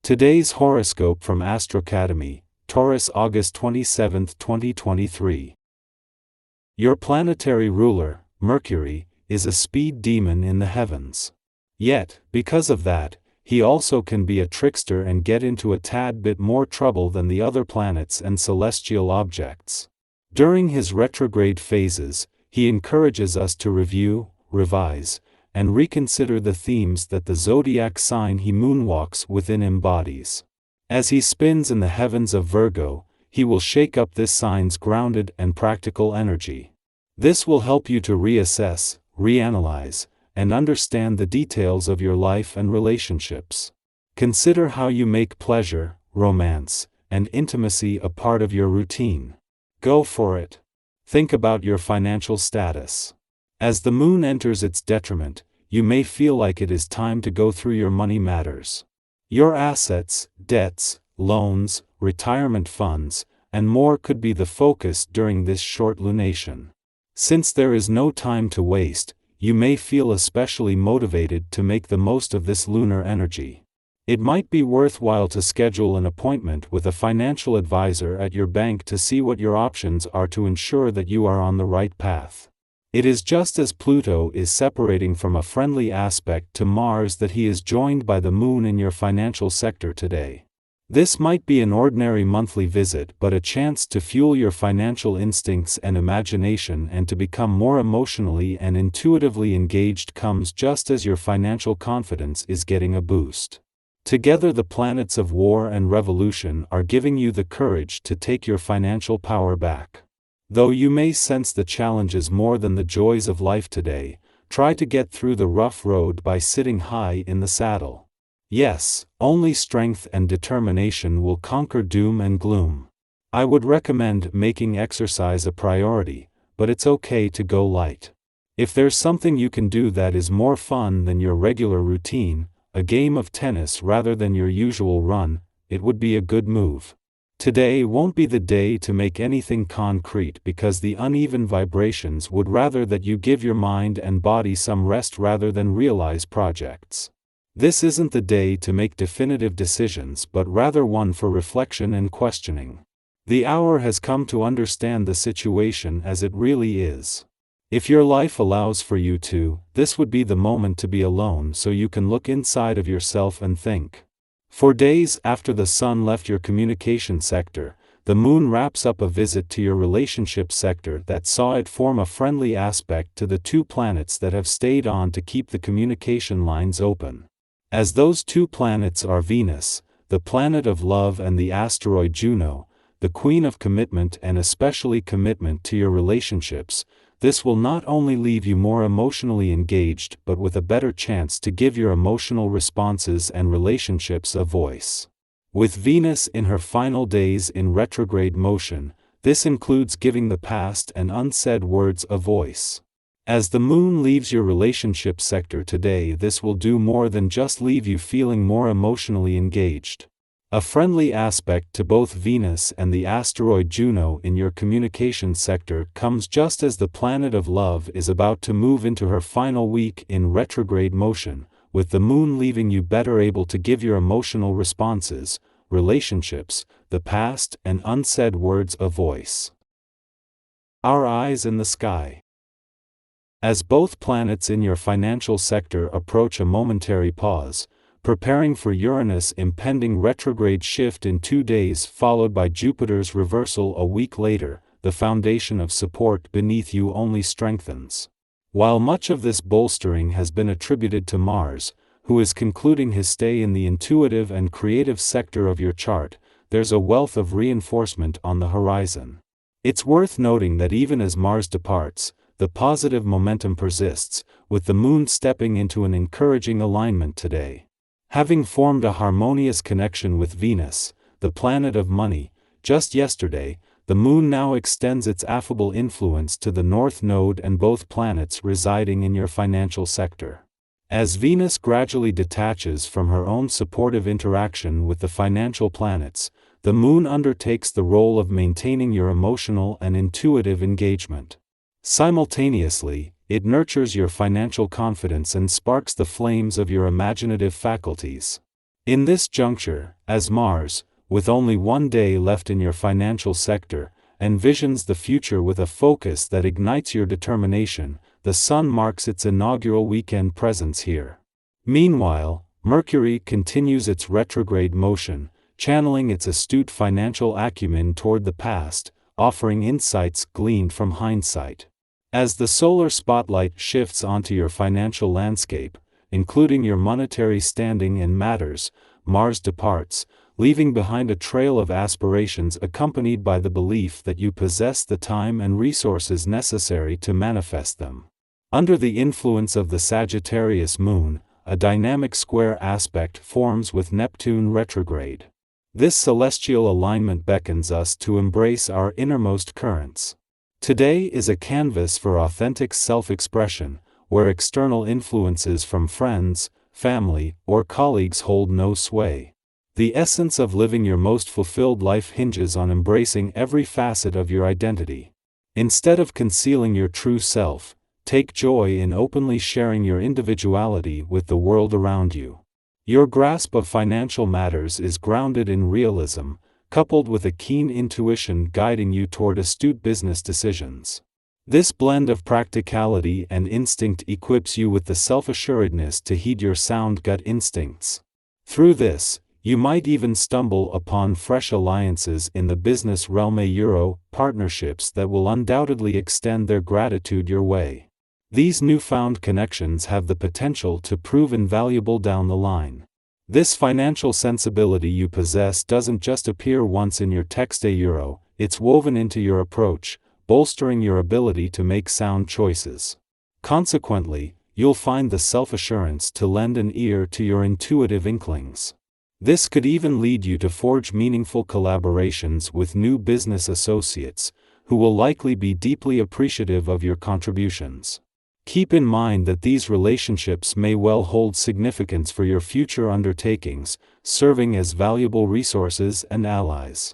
Today's horoscope from Astrocademy, Taurus, August 27, 2023. Your planetary ruler, Mercury, is a speed demon in the heavens. Yet, because of that, he also can be a trickster and get into a tad bit more trouble than the other planets and celestial objects. During his retrograde phases, he encourages us to review, revise, and reconsider the themes that the zodiac sign he moonwalks within embodies. As he spins in the heavens of Virgo, he will shake up this sign's grounded and practical energy. This will help you to reassess, reanalyze, and understand the details of your life and relationships. Consider how you make pleasure, romance, and intimacy a part of your routine. Go for it. Think about your financial status. As the moon enters its detriment, you may feel like it is time to go through your money matters. Your assets, debts, loans, retirement funds, and more could be the focus during this short lunation. Since there is no time to waste, you may feel especially motivated to make the most of this lunar energy. It might be worthwhile to schedule an appointment with a financial advisor at your bank to see what your options are to ensure that you are on the right path. It is just as Pluto is separating from a friendly aspect to Mars that he is joined by the moon in your financial sector today. This might be an ordinary monthly visit, but a chance to fuel your financial instincts and imagination and to become more emotionally and intuitively engaged comes just as your financial confidence is getting a boost. Together, the planets of war and revolution are giving you the courage to take your financial power back. Though you may sense the challenges more than the joys of life today, try to get through the rough road by sitting high in the saddle. Yes, only strength and determination will conquer doom and gloom. I would recommend making exercise a priority, but it's okay to go light. If there's something you can do that is more fun than your regular routine, a game of tennis rather than your usual run, it would be a good move. Today won't be the day to make anything concrete because the uneven vibrations would rather that you give your mind and body some rest rather than realize projects. This isn't the day to make definitive decisions but rather one for reflection and questioning. The hour has come to understand the situation as it really is. If your life allows for you to, this would be the moment to be alone so you can look inside of yourself and think. For days after the sun left your communication sector, the moon wraps up a visit to your relationship sector that saw it form a friendly aspect to the two planets that have stayed on to keep the communication lines open. As those two planets are Venus, the planet of love, and the asteroid Juno, the queen of commitment and especially commitment to your relationships, this will not only leave you more emotionally engaged but with a better chance to give your emotional responses and relationships a voice. With Venus in her final days in retrograde motion, this includes giving the past and unsaid words a voice. As the moon leaves your relationship sector today, this will do more than just leave you feeling more emotionally engaged. A friendly aspect to both Venus and the asteroid Juno in your communication sector comes just as the planet of love is about to move into her final week in retrograde motion, with the moon leaving you better able to give your emotional responses, relationships, the past, and unsaid words a voice. Our eyes in the sky. As both planets in your financial sector approach a momentary pause, preparing for Uranus' impending retrograde shift in 2 days followed by Jupiter's reversal a week later, the foundation of support beneath you only strengthens. While much of this bolstering has been attributed to Mars, who is concluding his stay in the intuitive and creative sector of your chart, there's a wealth of reinforcement on the horizon. It's worth noting that even as Mars departs, the positive momentum persists, with the moon stepping into an encouraging alignment today. Having formed a harmonious connection with Venus, the planet of money, just yesterday, the moon now extends its affable influence to the North Node and both planets residing in your financial sector. As Venus gradually detaches from her own supportive interaction with the financial planets, the moon undertakes the role of maintaining your emotional and intuitive engagement. Simultaneously, it nurtures your financial confidence and sparks the flames of your imaginative faculties. In this juncture, as Mars, with only one day left in your financial sector, envisions the future with a focus that ignites your determination, the Sun marks its inaugural weekend presence here. Meanwhile, Mercury continues its retrograde motion, channeling its astute financial acumen toward the past, offering insights gleaned from hindsight. As the solar spotlight shifts onto your financial landscape, including your monetary standing and matters, Mars departs, leaving behind a trail of aspirations accompanied by the belief that you possess the time and resources necessary to manifest them. Under the influence of the Sagittarius moon, a dynamic square aspect forms with Neptune retrograde. This celestial alignment beckons us to embrace our innermost currents. Today is a canvas for authentic self-expression, where external influences from friends, family, or colleagues hold no sway. The essence of living your most fulfilled life hinges on embracing every facet of your identity. Instead of concealing your true self, take joy in openly sharing your individuality with the world around you. Your grasp of financial matters is grounded in realism, coupled with a keen intuition guiding you toward astute business decisions. This blend of practicality and instinct equips you with the self-assuredness to heed your sound gut instincts. Through this, you might even stumble upon fresh alliances in the business realm, partnerships that will undoubtedly extend their gratitude your way. These newfound connections have the potential to prove invaluable down the line. This financial sensibility you possess doesn't just appear once in your text, it's woven into your approach, bolstering your ability to make sound choices. Consequently, you'll find the self-assurance to lend an ear to your intuitive inklings. This could even lead you to forge meaningful collaborations with new business associates, who will likely be deeply appreciative of your contributions. Keep in mind that these relationships may well hold significance for your future undertakings, serving as valuable resources and allies.